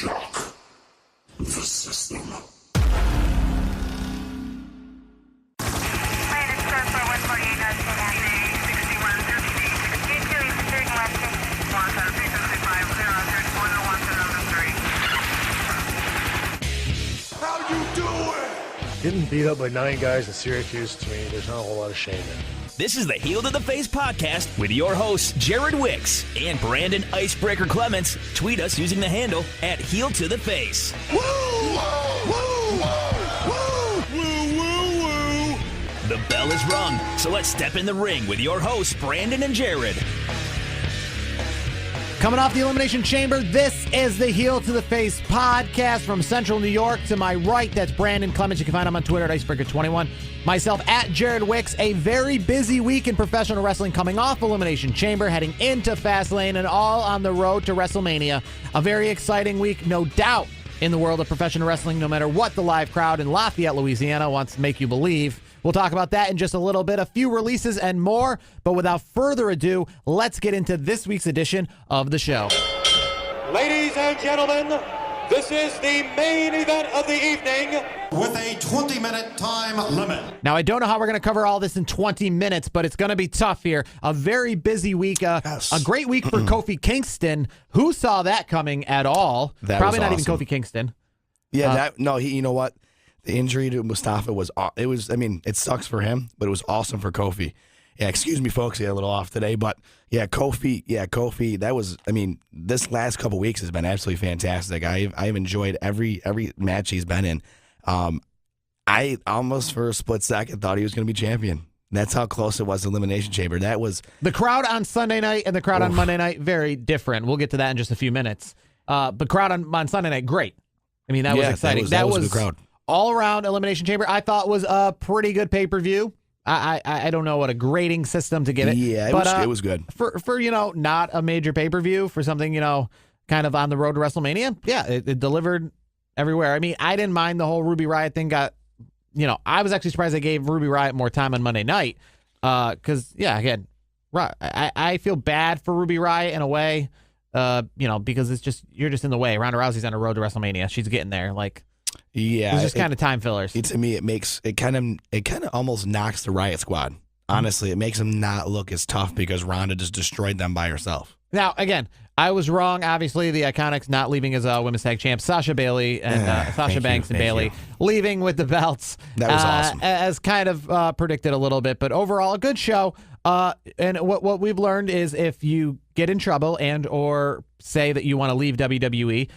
Shock the system. How you doing? Getting beat up by 9 guys in Syracuse, to me, there's not a whole lot of shame in. This is the Heel to the Face podcast with your hosts, Jared Wicks and Brandon Icebreaker Clements. Tweet us using the handle at Heel to the Face. Woo! Woo! Woo! Woo! Woo! Woo! Woo! The bell is rung, so let's step in the ring with your hosts, Brandon and Jared. Coming off the Elimination Chamber, this is the Heel to the Face podcast from Central New York. To my right, that's Brandon Clements. You can find him on Twitter at Icebreaker21. Myself at Jared Wicks. A very busy week in professional wrestling coming off Elimination Chamber, heading into Fastlane, and all on the road to Wrestlemania. A very exciting week, no doubt, in the world of professional wrestling, no matter what the live crowd in Lafayette, Louisiana wants to make you believe. We'll talk about that in just a little bit, a few releases and more. But without further ado, let's get into this week's edition of the show. Ladies and gentlemen, this is the main event of the evening. With a 20-minute time limit. Now, I don't know how we're going to cover all this in 20 minutes, but it's going to be tough here. A very busy week. A great week for Kofi Kingston. Who saw that coming at all? That Probably was not awesome. even Kofi Kingston. Yeah, you know what? The injury to Mustafa it sucks for him, but it was awesome for Kofi. Yeah, excuse me, folks, a little off today, but Kofi, that was, this last couple weeks has been absolutely fantastic. I've enjoyed every match he's been in. I almost for a split second thought he was going to be champion. That's how close it was to Elimination Chamber. That was the crowd on Sunday night and the crowd on Monday night, very different. We'll get to that in just a few minutes. But crowd on Sunday night, great. That was exciting. That was a good crowd. All around Elimination Chamber, I thought was a pretty good pay-per-view. I don't know what a grading system to give it. Yeah, it was good. For not a major pay-per-view, for something, kind of on the road to WrestleMania. Yeah, it delivered everywhere. I didn't mind the whole Ruby Riott thing. I was actually surprised they gave Ruby Riott more time on Monday night. Because, again, I feel bad for Ruby Riott in a way, because you're just in the way. Ronda Rousey's on a road to WrestleMania. She's getting there, Yeah, it's just kind of time fillers. To me, it kind of almost knocks the Riot Squad. Honestly, it makes them not look as tough because Ronda just destroyed them by herself. Now, again, I was wrong. Obviously, the Iconics not leaving as women's tag champs. Sasha Bailey and Sasha Banks and Bailey leaving with the belts. That was awesome, as kind of predicted a little bit. But overall, a good show. And what we've learned is if you get in trouble and or say that you want to leave WWE,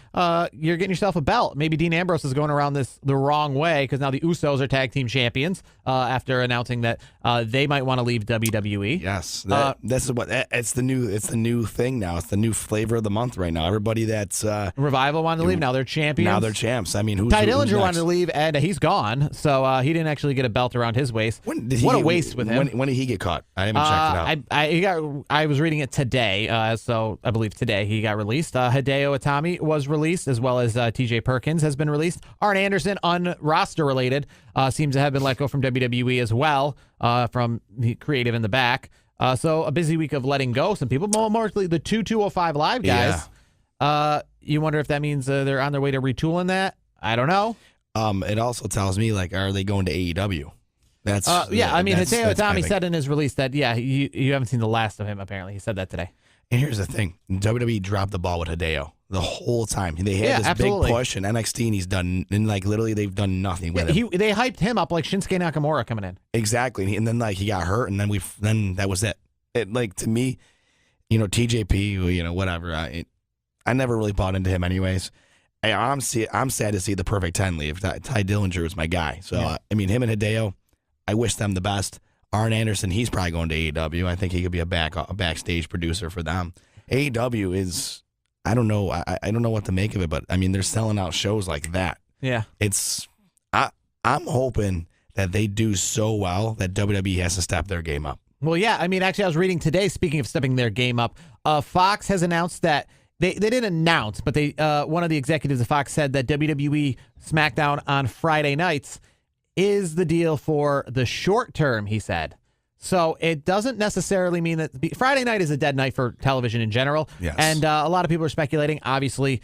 you're getting yourself a belt. Maybe Dean Ambrose is going around this the wrong way because now the Usos are tag team champions after announcing that they might want to leave WWE. Yes, this is what it's the new thing now. It's the new flavor of the month right now. Everybody that's Revival wanted to leave. Now they're champions. Now they're champs. Ty Dillinger wanted to leave, and he's gone, so he didn't actually get a belt around his waist. What a waste with him. When did he get caught? I haven't checked it out. I was reading it today, so I believe today he got released. Hideo Itami was released, as well as TJ Perkins has been released. Arn Anderson, unroster related, seems to have been let go from WWE as well, from the creative in the back. So a busy week of letting go some people, mostly the 205 Live guys. Yeah. You wonder if that means they're on their way to retooling that? I don't know. It also tells me, are they going to AEW? Hideo Itami said in his release that, you haven't seen the last of him, apparently. He said that today. And here's the thing. WWE dropped the ball with Hideo the whole time. They had this big push in NXT, and he's done, and literally they've done nothing with him. They hyped him up like Shinsuke Nakamura coming in. Exactly. And then he got hurt, and then that was it. To me, TJP, whatever. I never really bought into him anyways. I'm sad to see the Perfect 10 leave. Ty Dillinger was my guy. So, him and Hideo, I wish them the best. Arn Anderson, he's probably going to AEW. I think he could be a backstage producer for them. AEW is, I don't know. I don't know what to make of it, but they're selling out shows like that. Yeah, I'm hoping that they do so well that WWE has to step their game up. Well, yeah. Actually, I was reading today. Speaking of stepping their game up, Fox has announced that they didn't announce, but one of the executives of Fox said that WWE SmackDown on Friday nights is the deal for the short term, he said. So it doesn't necessarily mean that Friday night is a dead night for television in general. Yes. And a lot of people are speculating, obviously,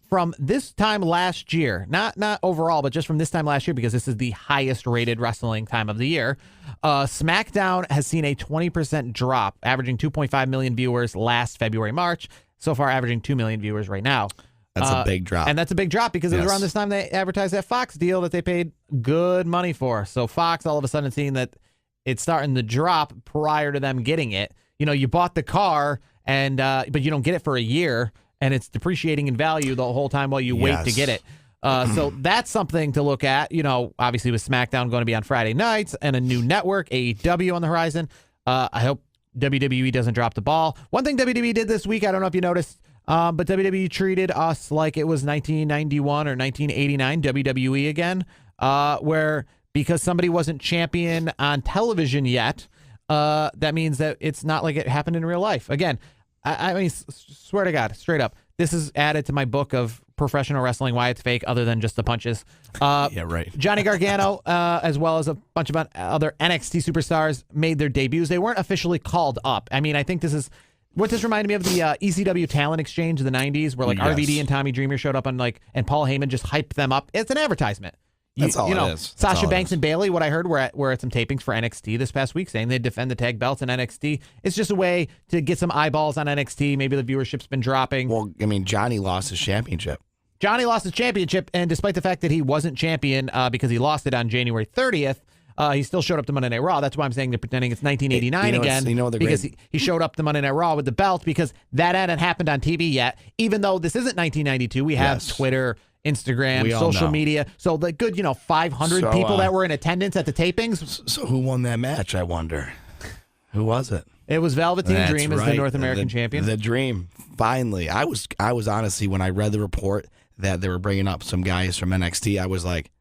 from this time last year, not overall, but just from this time last year, because this is the highest rated wrestling time of the year. SmackDown has seen a 20% drop, averaging 2.5 million viewers last February, March. So far, averaging 2 million viewers right now. That's a big drop. And that's a big drop because it was around this time they advertised that Fox deal that they paid good money for. So Fox all of a sudden seeing that it's starting to drop prior to them getting it. You know, you bought the car and but you don't get it for a year, and it's depreciating in value the whole time while you wait to get it. So that's something to look at. You know, obviously with SmackDown going to be on Friday nights and a new network, AEW on the horizon. I hope WWE doesn't drop the ball. One thing WWE did this week, I don't know if you noticed, but WWE treated us like it was 1991 or 1989 WWE again, where because somebody wasn't champion on television yet, that means that it's not like it happened in real life. Again, I mean, swear to God, straight up, this is added to my book of professional wrestling, why it's fake, other than just the punches. Yeah, right. Johnny Gargano, as well as a bunch of other NXT superstars, made their debuts. They weren't officially called up. I mean, I think this is what this reminded me of, the ECW talent exchange of the 90s, where like RVD and Tommy Dreamer showed up on and Paul Heyman just hyped them up. It's an advertisement. That's all it is. Sasha Banks and Bayley, what I heard, were at some tapings for NXT this past week saying they'd defend the tag belts in NXT. It's just a way to get some eyeballs on NXT. Maybe the viewership's been dropping. Well, I mean, Johnny lost his championship. And despite the fact that he wasn't champion because he lost it on January 30th, he still showed up to Monday Night Raw. That's why I'm saying they're pretending it's 1989 again. Because he showed up to Monday Night Raw with the belt because that hadn't happened on TV yet. Even though this isn't 1992, we have Twitter, Instagram, social media. So the good, 500 people that were in attendance at the tapings. So who won that match, I wonder? Who was it? It was Velveteen Dream as the North American champion. The Dream, finally. I was honestly, when I read the report that they were bringing up some guys from NXT, I was like,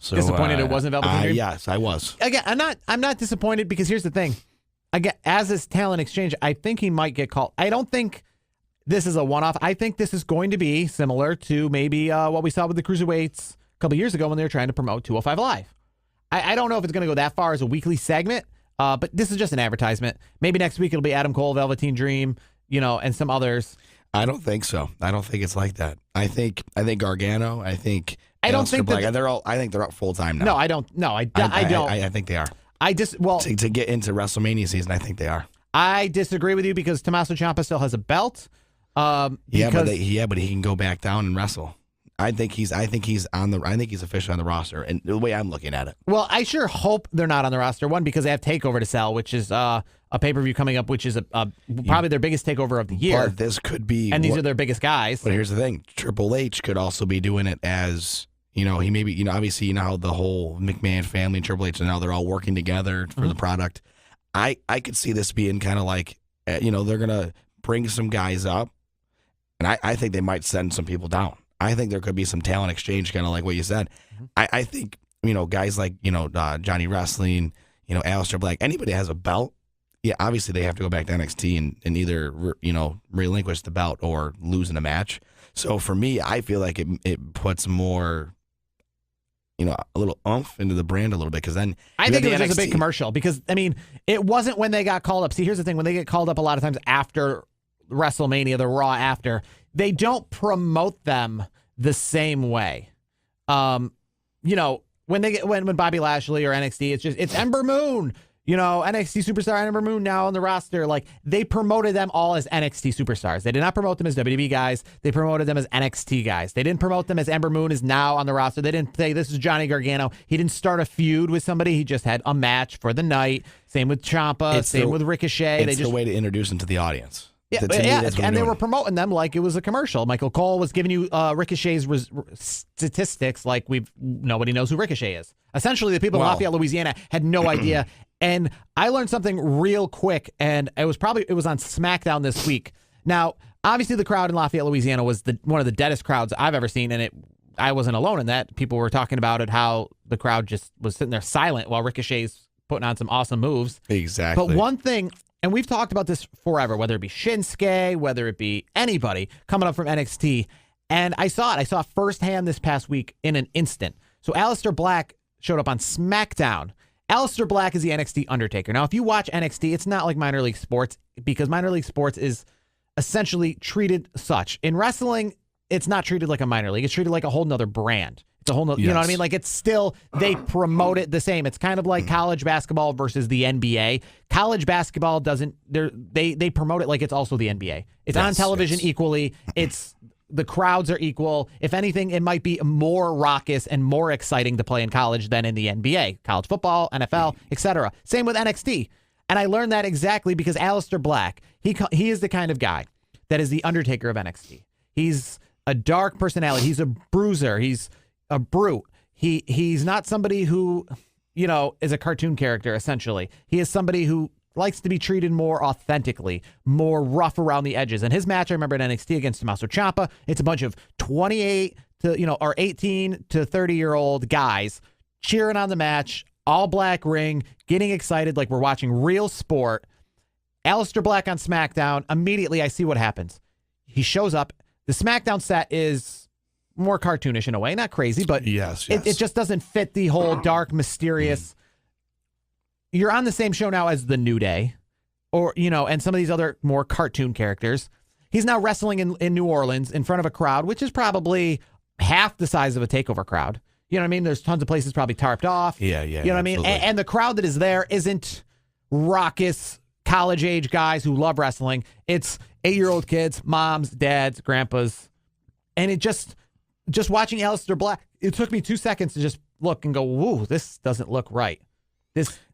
disappointed it wasn't Velveteen Dream? Yes, I was. Again, I'm not disappointed because here's the thing. Again, as this talent exchange, I think he might get called. I don't think this is a one-off. I think this is going to be similar to maybe what we saw with the Cruiserweights a couple years ago when they were trying to promote 205 Live. I don't know if it's going to go that far as a weekly segment, but this is just an advertisement. Maybe next week it'll be Adam Cole, Velveteen Dream, and some others. I don't think so. I don't think it's like that. I think Gargano. I think Black. They're all. I think they're up full time now. No, I don't. No, I don't. I think they are. To get into WrestleMania season, I think they are. I disagree with you because Tommaso Ciampa still has a belt. But he can go back down and wrestle. I think he's officially on the roster, and the way I'm looking at it. Well, I sure hope they're not on the roster. One, because they have Takeover to sell, which is a pay-per-view coming up, which is probably their biggest takeover of the year. But this could be, and these are their biggest guys. But here's the thing: Triple H could also be doing it as he maybe obviously how the whole McMahon family and Triple H and now they're all working together for the product. I could see this being kind of like they're gonna bring some guys up, and I think they might send some people down. I think there could be some talent exchange, kind of like what you said. I think, guys like, Johnny Wrestling, Aleister Black, anybody that has a belt, yeah, obviously they have to go back to NXT and either, relinquish the belt or lose in a match. So for me, I feel like it puts more, a little oomph into the brand a little bit because then I think it was just a big commercial because, it wasn't when they got called up. See, here's the thing. When they get called up a lot of times after WrestleMania, the Raw after, they don't promote them the same way. When Bobby Lashley or NXT, it's Ember Moon, NXT superstar Ember Moon now on the roster. Like they promoted them all as NXT superstars. They did not promote them as WWE guys. They promoted them as NXT guys. They didn't promote them as Ember Moon is now on the roster. They didn't say this is Johnny Gargano. He didn't start a feud with somebody. He just had a match for the night. Same with Ciampa. Same with Ricochet. It's the way to introduce them to the audience. Yeah, and they were promoting them like it was a commercial. Michael Cole was giving you Ricochet's statistics like nobody knows who Ricochet is. Essentially, the people in Lafayette, Louisiana had no idea. And I learned something real quick, and it was on SmackDown this week. Now, obviously, the crowd in Lafayette, Louisiana was one of the deadest crowds I've ever seen, and I wasn't alone in that. People were talking about it, how the crowd just was sitting there silent while Ricochet's putting on some awesome moves. Exactly. But one thing. And we've talked about this forever, whether it be Shinsuke, whether it be anybody coming up from NXT. And I saw it firsthand this past week in an instant. So Aleister Black showed up on SmackDown. Aleister Black is the NXT Undertaker. Now, if you watch NXT, it's not like minor league sports because minor league sports is essentially treated such. In wrestling, it's not treated like a minor league. It's treated like a whole nother brand. It's a whole nother, you know what I mean? Like it's still, they promote it the same. It's kind of like college basketball versus the NBA. College basketball doesn't, they promote it like it's also the NBA. It's on television equally. The crowds are equal. If anything, it might be more raucous and more exciting to play in college than in the NBA. College football, NFL, etc. Same with NXT. And I learned that exactly because Aleister Black, he is the kind of guy that is the Undertaker of NXT. He's a dark personality. He's a bruiser. He's a brute. He's not somebody who, is a cartoon character, essentially. He is somebody who likes to be treated more authentically, more rough around the edges. And his match, I remember in NXT against Tommaso Ciampa, it's a bunch of 28 to, or 18 to 30-year-old guys cheering on the match, all black ring, getting excited like we're watching real sport. Aleister Black on SmackDown, immediately I see what happens. He shows up. The SmackDown set is more cartoonish in a way, not crazy, but yes. It just doesn't fit the whole dark, mysterious. You're on the same show now as the New Day, or and some of these other more cartoon characters. He's now wrestling in New Orleans in front of a crowd, which is probably half the size of a takeover crowd. You know what I mean? There's tons of places probably tarped off. Yeah. You know what I mean? And the crowd that is there isn't raucous college-age guys who love wrestling. It's 8-year-old kids, moms, dads, grandpas, and it just watching Aleister Black, it took me 2 seconds to just look and go, "Whoa, this doesn't look right."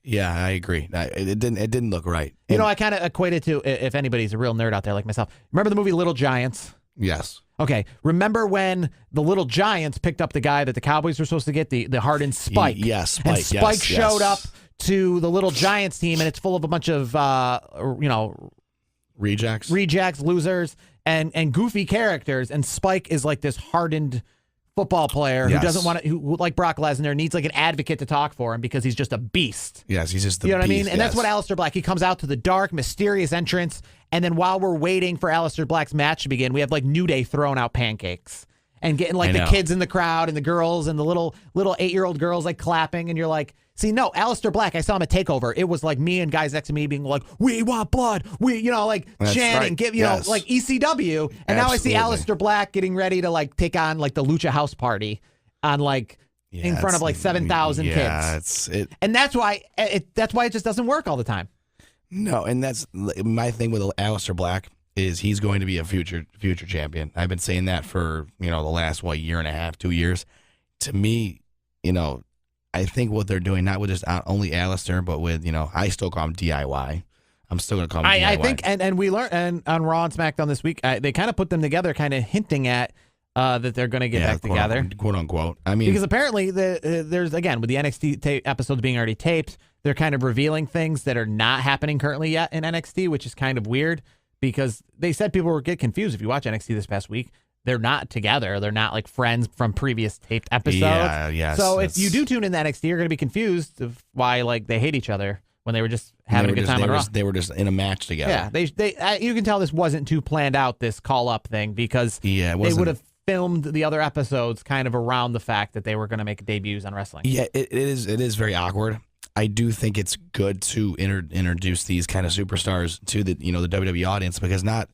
Yeah, I agree. It didn't look right. I kind of equate it to, if anybody's a real nerd out there like myself, remember the movie Little Giants? Yes. Okay. Remember when the Little Giants picked up the guy that the Cowboys were supposed to get, the hardened Spike? Yes, Spike. And Spike showed up to the Little Giants team, and it's full of a bunch of, rejects, losers, and goofy characters. And Spike is like this hardened football player who doesn't want to, who like Brock Lesnar, needs like an advocate to talk for him because he's just a beast. Yes, he's just the You know what I beast, mean? And that's what Aleister Black, he comes out to the dark, mysterious entrance, and then while we're waiting for Aleister Black's match to begin, we have like New Day throwing out pancakes and getting like the kids in the crowd and the girls and the little 8-year-old girls like clapping, and you're like, see, no, Aleister Black, I saw him at TakeOver. It was like me and guys next to me being like, "We want blood." That's chanting, right. like ECW. And now I see Aleister Black getting ready to like take on like the Lucha House Party on in front of like 7,000 kids. And that's why it just doesn't work all the time. No, and that's my thing with Aleister Black is he's going to be a future champion. I've been saying that for the last year and a half, 2 years. To me, I think what they're doing, not with just only Aleister, but with, I still call him DIY. I'm still going to call him DIY. I think, and we learned, and on Raw and SmackDown this week, they kind of put them together, kind of hinting at that they're going to get back together. Quote unquote. I mean, because apparently there's, again, with the NXT episodes being already taped, they're kind of revealing things that are not happening currently yet in NXT, which is kind of weird because they said people would get confused if you watch NXT this past week. They're not together. They're not like friends from previous taped episodes. Yeah. So if you do tune in to NXT, you're going to be confused of why they hate each other when they were just having a good time on Raw. They were just in a match together. Yeah, you can tell this wasn't too planned out, this call-up thing, because they would have filmed the other episodes kind of around the fact that they were going to make debuts on wrestling. Yeah, it is very awkward. I do think it's good to introduce these kind of superstars to the the WWE audience, because not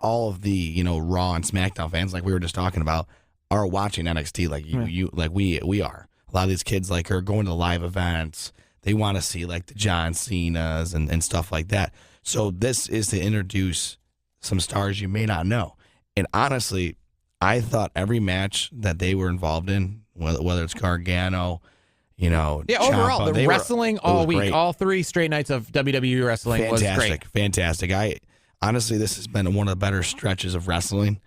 all of the Raw and SmackDown fans, like we were just talking about, are watching NXT like we are. A lot of these kids are going to live events. They want to see like the John Cenas and stuff like that. So this is to introduce some stars you may not know. And honestly, I thought every match that they were involved in, whether it's Gargano, Ciampa, overall the wrestling all week, great. All 3 straight nights of WWE wrestling was great. Fantastic. Honestly, this has been one of the better stretches of wrestling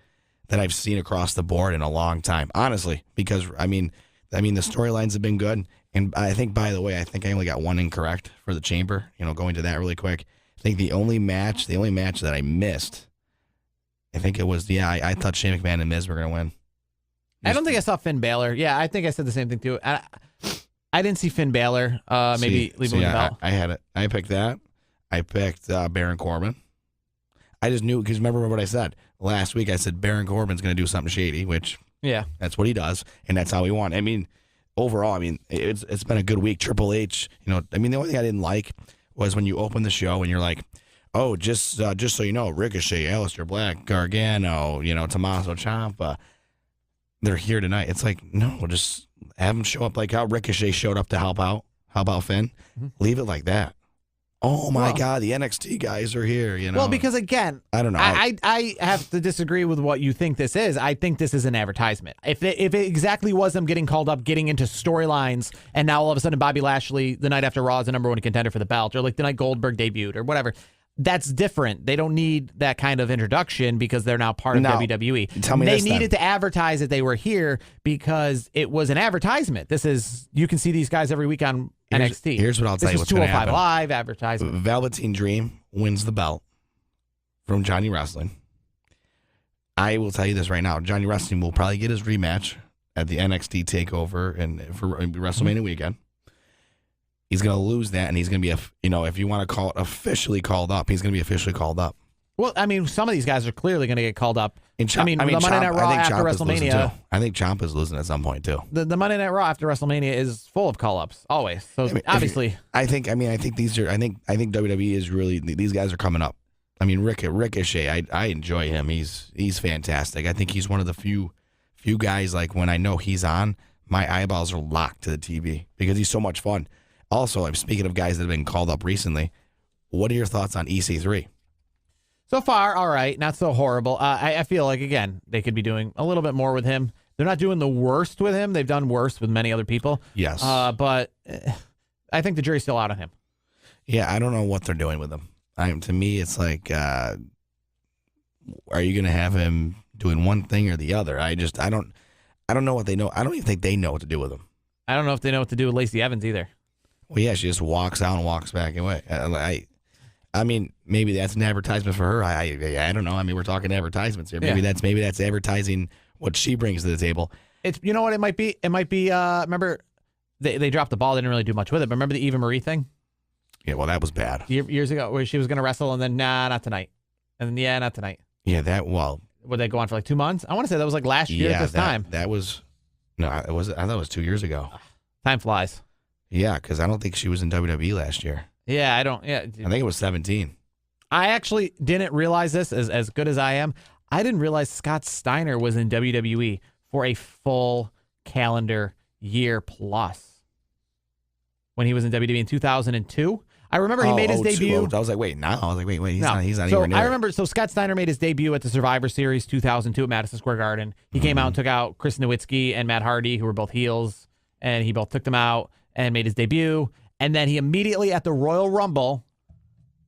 that I've seen across the board in a long time. Honestly, because I mean the storylines have been good, and I think, by the way, I only got one incorrect for the Chamber. Going to that really quick. I think the only match that I missed, I think it was I thought Shane McMahon and Miz were going to win. I don't think I saw Finn Balor. Yeah, I think I said the same thing too. I didn't see Finn Balor. Maybe leave him in the belt. I had it. I picked that. I picked Baron Corbin. I just knew, because remember what I said last week. I said Baron Corbin's going to do something shady, which that's what he does, and that's how he won. I mean, overall, I mean, it's been a good week. Triple H, the only thing I didn't like was when you open the show and you're like, oh, just so you know, Ricochet, Aleister Black, Gargano, Tommaso Ciampa, they're here tonight. It's like, no, just have them show up like how Ricochet showed up to help out Finn. Mm-hmm. Leave it like that. Oh, my God, the NXT guys are here, Well, because, again, I don't know. I have to disagree with what you think this is. I think this is an advertisement. If it exactly was them getting called up, getting into storylines, and now all of a sudden Bobby Lashley, the night after Raw, is the number one contender for the belt, or like the night Goldberg debuted, or whatever, that's different. They don't need that kind of introduction because they're now part of WWE. Tell me they this needed then. to advertise that they were here because it was an advertisement. You can see these guys every week on NXT. Here's what I'll tell you what's going to happen. 205 Live advertisement. Velveteen Dream wins the belt from Johnny Wrestling. I will tell you this right now. Johnny Wrestling will probably get his rematch at the NXT TakeOver and for WrestleMania weekend. He's going to lose that, and he's going to be, if you want to call it officially called up, he's going to be officially called up. Well, I mean, some of these guys are clearly going to get called up. The Monday Night Raw after WrestleMania. I think Ciampa's losing at some point too. The Monday Night Raw after WrestleMania is full of call-ups always. So obviously, I think WWE is really, these guys are coming up. I mean, Ricochet, I enjoy him. He's fantastic. I think he's one of the few guys, like, when I know he's on, my eyeballs are locked to the TV because he's so much fun. Also, I'm speaking of guys that have been called up recently. What are your thoughts on EC3? So far, all right, not so horrible. I feel like, again, they could be doing a little bit more with him. They're not doing the worst with him. They've done worse with many other people. Yes. But I think the jury's still out on him. Yeah, I don't know what they're doing with him. To me, it's like, are you going to have him doing one thing or the other? I don't know what they know. I don't even think they know what to do with him. I don't know if they know what to do with Lacey Evans either. Well, yeah, she just walks out and walks back away. I mean, maybe that's an advertisement for her. I don't know. I mean, we're talking advertisements here. Maybe that's advertising what she brings to the table. It's, you know what it might be? It might be, remember, they dropped the ball, they didn't really do much with it, but remember the Eva Marie thing? Yeah, well, that was bad. Years ago, where she was going to wrestle, and then, nah, not tonight. And then, not tonight. Yeah, Would they go on for like 2 months? I want to say that was like last year at this time. That was, no, I thought it was 2 years ago. Time flies. Yeah, because I don't think she was in WWE last year. Yeah, I think it was 17. I actually didn't realize this, as good as I am. I didn't realize Scott Steiner was in WWE for a full calendar year plus. When he was in WWE in 2002. I remember he made his debut. I was like, wait, he's not even near. I remember, so Scott Steiner made his debut at the Survivor Series 2002 at Madison Square Garden. He came out and took out Chris Nowitzki and Matt Hardy, who were both heels, and he both took them out and made his debut. And then he immediately at the Royal Rumble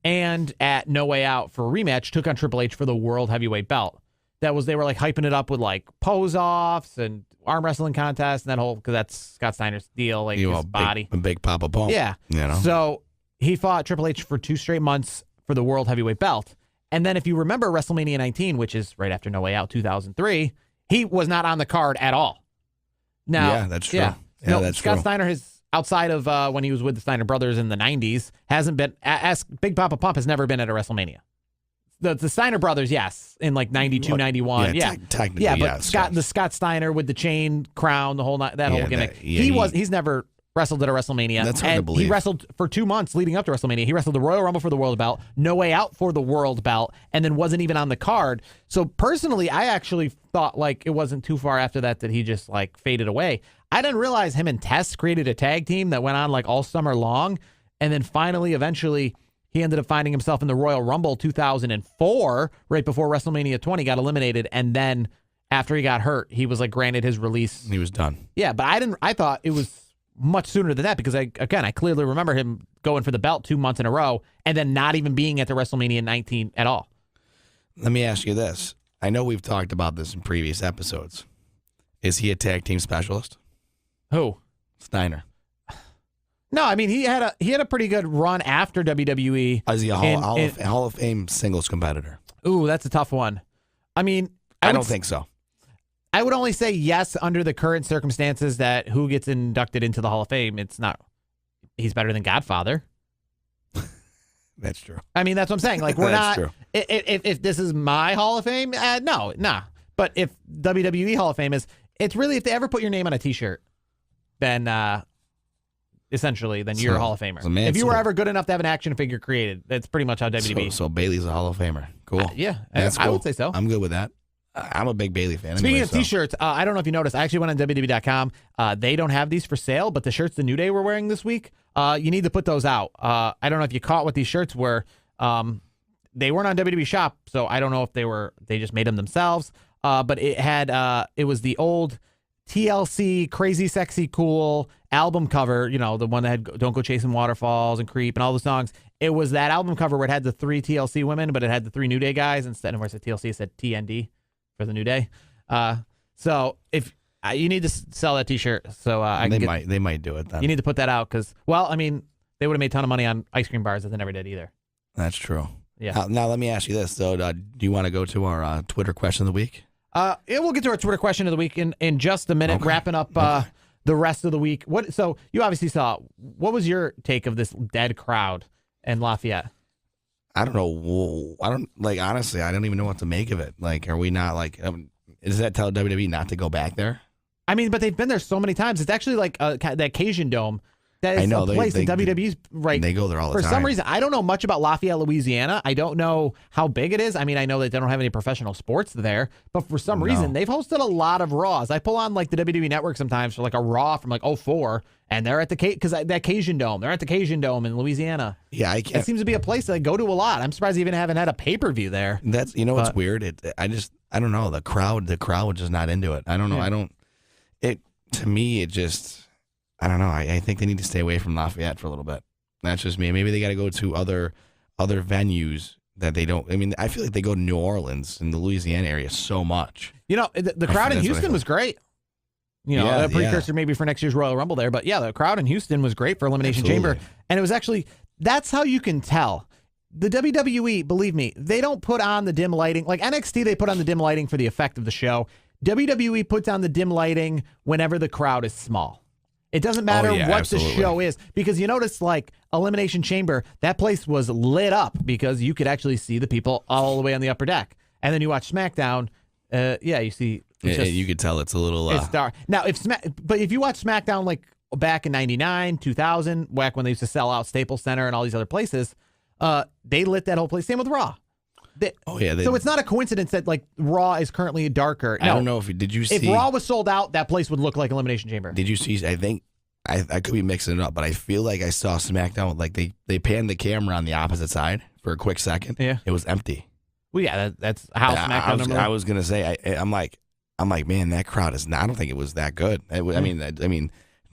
and at No Way Out for a rematch took on Triple H for the World Heavyweight Belt. They were like hyping it up with like pose offs and arm wrestling contests and that whole, because that's Scott Steiner's deal, like his body. Big Papa Pump. Yeah. So he fought Triple H for 2 straight months for the World Heavyweight Belt. And then if you remember WrestleMania 19, which is right after No Way Out 2003, he was not on the card at all. Now, yeah, that's true. Scott Steiner has, outside of when he was with the Steiner brothers in the 90s, hasn't been, Big Papa Pump has never been at a WrestleMania. The Steiner brothers, yes, in like 92, 91. Technically, yeah, but the Scott Steiner with the chain crown, the whole gimmick. He's never wrestled at a WrestleMania. That's hard to believe. He wrestled for 2 months leading up to WrestleMania. He wrestled the Royal Rumble for the World Belt, No Way Out for the World Belt, and then wasn't even on the card. So personally, I actually thought like it wasn't too far after that he just like faded away. I didn't realize him and Tess created a tag team that went on like all summer long, and then finally, eventually, he ended up finding himself in the Royal Rumble 2004, right before WrestleMania 20, got eliminated, and then after he got hurt, he was like granted his release. He was done. Yeah, but I thought it was much sooner than that because I clearly remember him going for the belt 2 months in a row and then not even being at the WrestleMania 19 at all. Let me ask you this. I know we've talked about this in previous episodes. Is he a tag team specialist? Who? Steiner. No, I mean he had a pretty good run after WWE. Is he a Hall of Fame singles competitor? Ooh, that's a tough one. I mean, I don't think so. I would only say yes under the current circumstances that who gets inducted into the Hall of Fame. It's not. He's better than Godfather. That's true. I mean, that's what I'm saying. Like we're That's not. True. If this is my Hall of Fame, no. But if WWE Hall of Fame is, it's really if they ever put your name on a T-shirt. then essentially, then you're a Hall of Famer. So, man, if you were ever good enough to have an action figure created, that's pretty much how WWE. So Bailey's a Hall of Famer. Cool. Yeah, That's I cool. would say so. I'm good with that. I'm a big Bailey fan. Speaking anyway, of T-shirts, I don't know if you noticed. I actually went on WWE.com. They don't have these for sale, but the shirts the New Day were wearing this week, you need to put those out. I don't know if you caught what these shirts were. They weren't on WWE Shop, so I don't know if they just made them themselves. But it was the old TLC Crazy Sexy Cool album cover, the one that had Don't Go Chasing Waterfalls and Creep and all the songs. It was that album cover where it had the 3 TLC women, but it had the 3 New Day guys. Instead of where it said TLC, it said TND for the New Day. So if you need to sell that T-shirt, so they might do it then. You need to put that out because, well, I mean, they would have made a ton of money on ice cream bars that they never did either. That's true. Yeah. Now let me ask you this though: do you want to go to our Twitter question of the week? We'll get to our Twitter question of the week in just a minute. Okay. Wrapping up the rest of the week. So you obviously saw. What was your take of this dead crowd in Lafayette? I don't know. Honestly, I don't even know what to make of it. Like, are we not does that tell WWE not to go back there? I mean, but they've been there so many times. It's actually like that Cajun Dome. That is I know, a place that WWE's right. They go there all the time. For some reason, I don't know much about Lafayette, Louisiana. I don't know how big it is. I mean, I know that they don't have any professional sports there, but for some reason, they've hosted a lot of Raws. I pull on the WWE Network sometimes for a Raw from 04, and they're at that Cajun Dome. They're at the Cajun Dome in Louisiana. Yeah, I can't. It seems to be a place that I go to a lot. I'm surprised they even haven't had a pay-per-view there. That's what's weird. I don't know. The crowd was just not into it. I don't know. Yeah. To me, it just. I don't know. I think they need to stay away from Lafayette for a little bit. That's just me. Maybe they got to go to other venues that they don't. I mean, I feel like they go to New Orleans and the Louisiana area so much. The crowd in Houston was great. A precursor maybe for next year's Royal Rumble there. But yeah, the crowd in Houston was great for Elimination Chamber. And it was actually, that's how you can tell. The WWE, believe me, they don't put on the dim lighting. Like NXT, they put on the dim lighting for the effect of the show. WWE puts on the dim lighting whenever the crowd is small. It doesn't matter what the show is, because you notice Elimination Chamber, that place was lit up because you could actually see the people all the way on the upper deck. And then you watch SmackDown, you see. You could tell it's a little. It's dark. Now, if you watch SmackDown back in 99, 2000, back when they used to sell out Staples Center and all these other places, they lit that whole place. Same with Raw. So it's not a coincidence that Raw is currently darker. No, I don't know did you see if Raw was sold out, that place would look like Elimination Chamber. Did you see? I think I could be mixing it up, but I feel like I saw SmackDown they panned the camera on the opposite side for a quick second. Yeah, it was empty. Well, yeah, that's how SmackDown. I was gonna say I'm like, man, that crowd is not. I don't think it was that good. I mean,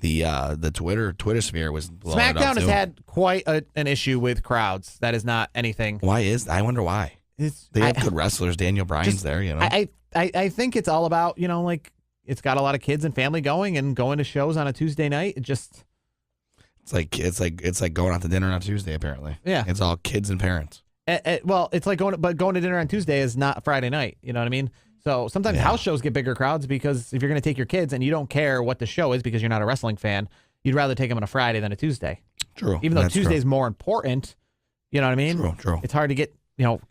the Twitter sphere was blowing it up SmackDown has too. had quite an issue with crowds. That is not anything. I wonder why. They have good wrestlers. Daniel Bryan's there, I think it's all about, it's got a lot of kids and family going to shows on a Tuesday night. It's like going out to dinner on Tuesday. Apparently, yeah, it's all kids and parents. Well, it's like going to dinner on Tuesday is not Friday night. You know what I mean? So sometimes house shows get bigger crowds because if you're going to take your kids and you don't care what the show is because you're not a wrestling fan, you'd rather take them on a Friday than a Tuesday. True. Even though Tuesday's more important. You know what I mean? True. It's hard to get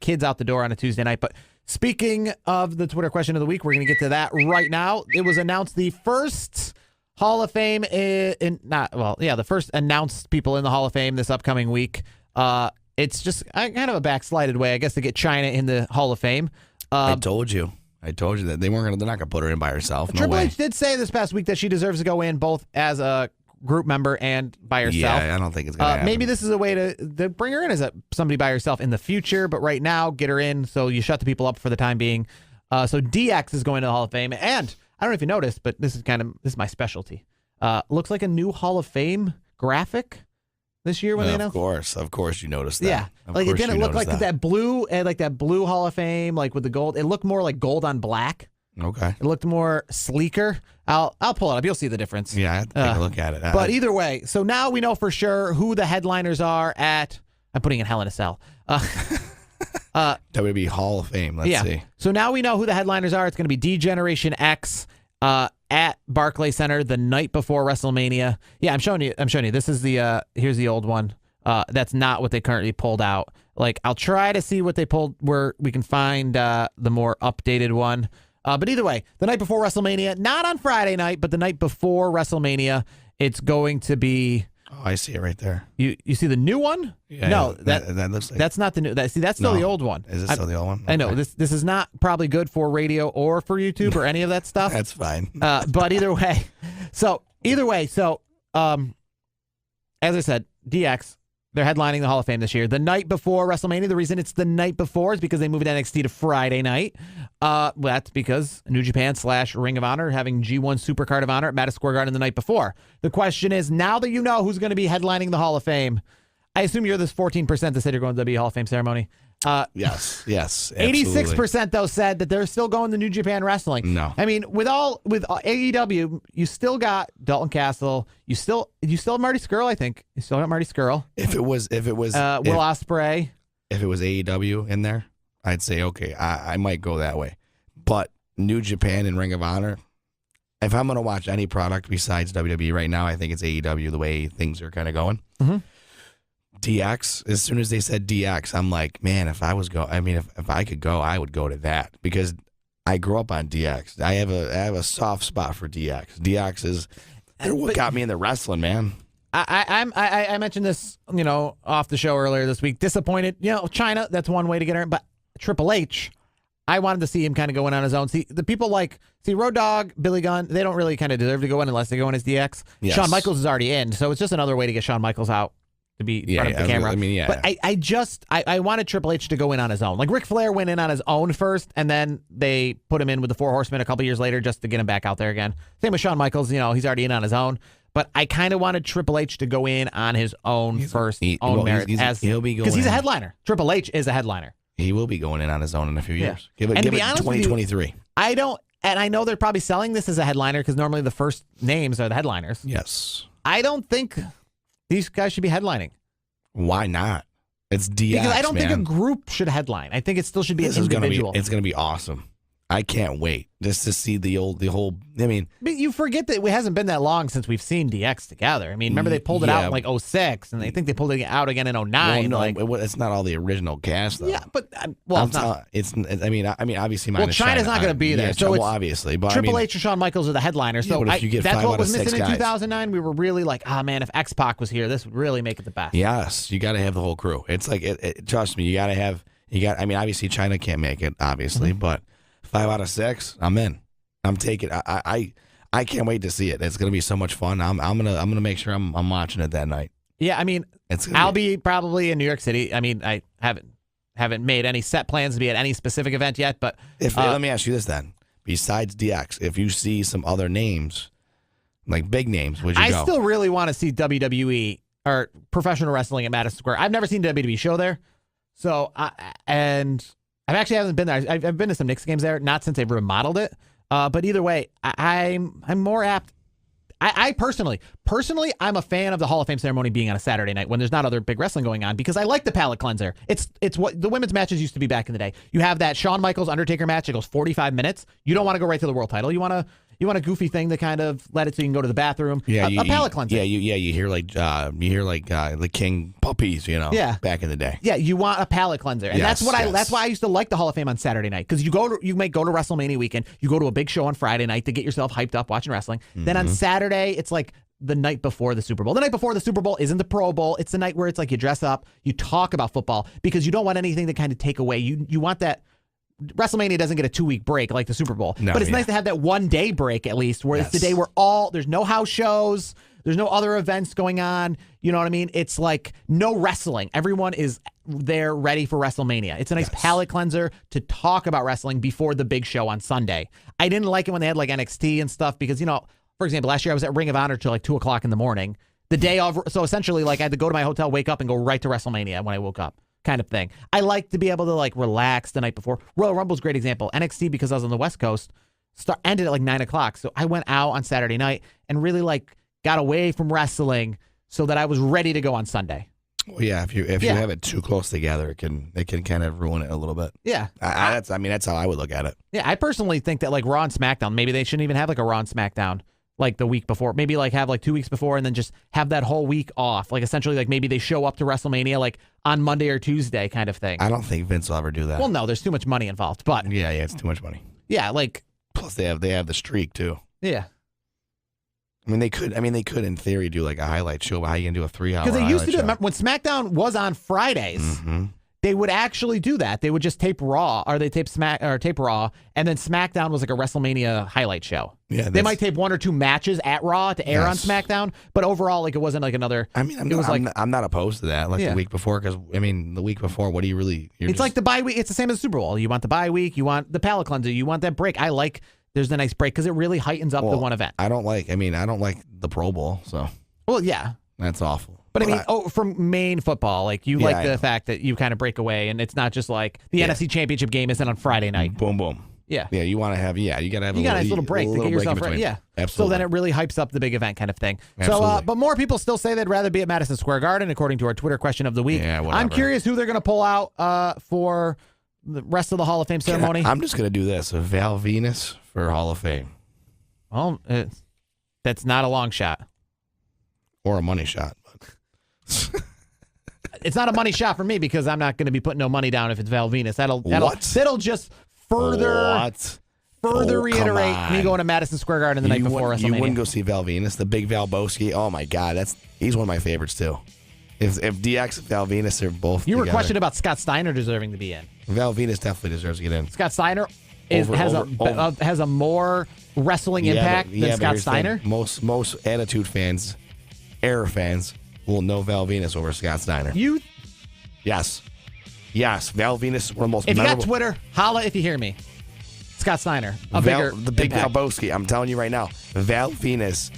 kids out the door on a Tuesday night. But speaking of the Twitter question of the week, we're going to get to that right now. It was announced the first Hall of Fame the first announced people in the Hall of Fame this upcoming week. It's just kind of a backslided way, I guess, to get Chyna in the Hall of Fame. I told you that they're not gonna put her in by herself. No Triple way. H did say this past week that she deserves to go in both as a group member and by herself. Yeah, I don't think it's gonna happen. Maybe this is a way to bring her in as somebody by herself in the future, but right now, get her in so you shut the people up for the time being. So DX is going to the Hall of Fame, and I don't know if you noticed, but this is my specialty. Looks like a new Hall of Fame graphic this year when they announced. Of course, you noticed that. Yeah, it didn't look like that blue, that blue Hall of Fame, with the gold. It looked more like gold on black. Okay. It looked more sleeker. I'll pull it up. You'll see the difference. Yeah, I have to take a look at it. But either way, so now we know for sure who the headliners are at. I'm putting in Hell in a Cell. WWE Hall of Fame. Let's see. So now we know who the headliners are. It's going to be D-Generation X at Barclays Center the night before WrestleMania. Yeah, I'm showing you. This is here's the old one. That's not what they currently pulled out. I'll try to see what they pulled where we can find the more updated one. But either way, the night before WrestleMania, not on Friday night, but the night before WrestleMania, It's going to be. Oh, I see it right there. You see the new one? Yeah, no, that looks like that's not the new. That's still No. the old one. Is it still the old one? I know Okay. this is not probably good for radio or for YouTube or any of that stuff. That's fine. But either way, as I said, DX, they're headlining the Hall of Fame this year. The night before WrestleMania, the reason it's the night before is because they moved NXT to Friday night. That's because New Japan / Ring of Honor having G1 Supercard of Honor at Madison Square Garden the night before. The question is, now that you know who's going to be headlining the Hall of Fame, I assume you're this 14% that said you're going to the WWE Hall of Fame ceremony. Yes, absolutely. 86% though said that they're still going to New Japan Wrestling. No. I mean, with AEW, you still got Dalton Castle. You still have Marty Scurll. I think you still got Marty Scurll. If it was Will Ospreay. If it was AEW in there, I'd say okay, I might go that way. But New Japan and Ring of Honor, if I'm going to watch any product besides WWE right now, I think it's AEW the way things are kind of going. Mm-hmm. DX, as soon as they said DX, I'm like, man, if I could go, I would go to that because I grew up on DX. I have a soft spot for DX. DX is what got me into wrestling, man. I mentioned this, off the show earlier this week. Disappointed, China. That's one way to get her in, but Triple H, I wanted to see him kind of going on his own. See, the people Road Dogg, Billy Gunn, they don't really kind of deserve to go in unless they go in as DX. Yes. Shawn Michaels is already in, so it's just another way to get Shawn Michaels out to be in front of the camera. I mean, yeah. But I wanted Triple H to go in on his own. Like Ric Flair went in on his own first, and then they put him in with the Four Horsemen a couple years later just to get him back out there again. Same with Shawn Michaels, he's already in on his own. But I kind of wanted Triple H to go in on his own merit. He'll be going because he's a in. headliner. Triple H is a headliner. He will be going in on his own in a few years. Yeah. Give And it to be honest with you, 2023. I know they're probably selling this as a headliner because normally the first names are the headliners. Yes. I don't think these guys should be headlining. Why not? It's DX, because I don't think a man. group should headline. I think it still should be This an is individual. it's going to be awesome. I can't wait just to see the whole. I mean, but you forget that it hasn't been that long since we've seen DX together. I mean, remember they pulled it out in like 06, and they think they pulled it out again in 09. It's not all the original cast though. Yeah, but it's not. I mean, obviously, China's not going to be there. So it's obviously, but Triple H or Shawn Michaels are the headliners. So but if you get that's 5 what out was of 6 missing in guys. 2009. We were really like, man, if X-Pac was here, this would really make it the best. Yes, you got to have the whole crew. It's like, trust me, you got to have. I mean, obviously, China can't make it, obviously, but 5 out of 6, I'm in. I'm taking. I can't wait to see it. It's gonna be so much fun. I'm gonna make sure I'm watching it that night. Yeah, I mean, I'll be probably in New York City. I mean, I haven't made any set plans to be at any specific event yet. But let me ask you this then: besides DX, if you see some other names, like big names, would you go? I still really want to see WWE or professional wrestling at Madison Square. I've never seen WWE show there, so and I actually haven't been there. I've been to some Knicks games there, not since they've remodeled it. But either way, I'm more apt. I personally, I'm a fan of the Hall of Fame ceremony being on a Saturday night when there's not other big wrestling going on because I like the palate cleanser. It's what the women's matches used to be back in the day. You have that Shawn Michaels Undertaker match. It goes 45 minutes. You don't want to go right to the world title. You want a goofy thing to kind of let it so you can go to the bathroom. Yeah, a palate cleanser. You hear like the King puppies, Yeah. back in the day. Yeah, you want a palate cleanser, and that's why I used to like the Hall of Fame on Saturday night because you may go to WrestleMania weekend, you go to a big show on Friday night to get yourself hyped up watching wrestling. Then on Saturday, it's like the night before the Super Bowl. The night before the Super Bowl isn't the Pro Bowl. It's the night where it's like you dress up, you talk about football because you don't want anything to kind of take away. You want that. WrestleMania doesn't get a 2-week break like the Super Bowl, but it's nice to have that 1-day break at least, where it's the day where there's no house shows, there's no other events going on. You know what I mean? It's like no wrestling. Everyone is there ready for WrestleMania. It's a nice palate cleanser to talk about wrestling before the big show on Sunday. I didn't like it when they had like NXT and stuff because, for example, last year I was at Ring of Honor till like 2:00 in the morning. The day of, so essentially like I had to go to my hotel, wake up, and go right to WrestleMania when I woke up. Kind of thing. I like to be able to like relax the night before. Royal Rumble's a great example. NXT, because I was on the West Coast, ended at like 9:00. So I went out on Saturday night and really like got away from wrestling so that I was ready to go on Sunday. Well, yeah, if you have it too close together, it can kind of ruin it a little bit. Yeah, that's how I would look at it. Yeah, I personally think that like Raw and SmackDown, maybe they shouldn't even have like a Raw and SmackDown like the week before. Maybe like have like 2 weeks before and then just have that whole week off. Like essentially like maybe they show up to WrestleMania like on Monday or Tuesday kind of thing. I don't think Vince will ever do that. Well, no, there's too much money involved, but yeah, it's too much money. Yeah, like plus they have the streak too. Yeah. I mean, they could in theory do like a highlight show, but how you gonna do a 3-hour? Because they used to do show? it when SmackDown was on Fridays. Mm-hmm. They would actually do that. They would just tape Raw, or they tape Raw, and then SmackDown was like a WrestleMania highlight show. Yeah, they might tape 1 or 2 matches at Raw to air on SmackDown, but overall, like it wasn't like another. I mean, I'm not opposed to that. Like the week before, because I mean, the week before, what do you really? It's like the bye week. It's the same as the Super Bowl. You want the bye week. You want the palate cleanser. You want that break. I like. There's a nice break because it really heightens up the one event. I don't like the Pro Bowl. So. Well, yeah. That's awful. But I mean, from main football, like you like the fact that you kind of break away, and it's not just like the NFC Championship game isn't on Friday night. Boom, boom. Yeah. Yeah, you want to have, you got to have a nice little break to get yourself ready. Yeah. Absolutely. So then it really hypes up the big event kind of thing. Absolutely. So, but more people still say they'd rather be at Madison Square Garden, according to our Twitter question of the week. Yeah, whatever. I'm curious who they're going to pull out for the rest of the Hall of Fame ceremony. I'm just going to do this: Val Venus for Hall of Fame. Well, that's not a long shot. Or a money shot. It's not a money shot for me because I'm not going to be putting no money down if it's Val Venus. That'll just further reiterate me going to Madison Square Garden the night before WrestleMania. You wouldn't go see Val Venus, the big Val Boski. Oh my God, he's one of my favorites too. If DX and Val Venus are both, you were questioning about Scott Steiner deserving to be in. Val Venus definitely deserves to get in. Scott Steiner has a more wrestling impact than Scott Steiner. Most Attitude fans, era fans, will know Val Venus over Scott Steiner. Yes, Val Venus, one of the most. If you memorable. got Twitter, holla if you hear me. Scott Steiner, the big Val Boski. I'm telling you right now, Val Venus.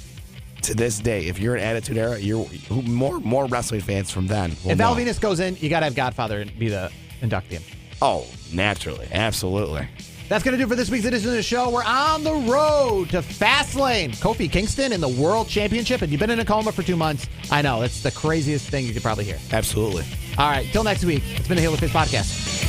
To this day, if you're an Attitude Era, you're more wrestling fans from then. If Val Venus goes in, you got to have Godfather be the inductee. Oh, naturally, absolutely. That's going to do it for this week's edition of the show. We're on the road to Fastlane. Kofi Kingston in the World Championship. And you've been in a coma for 2 months. I know. That's the craziest thing you could probably hear. Absolutely. All right. Till next week. It's been the Heel of Fist Podcast.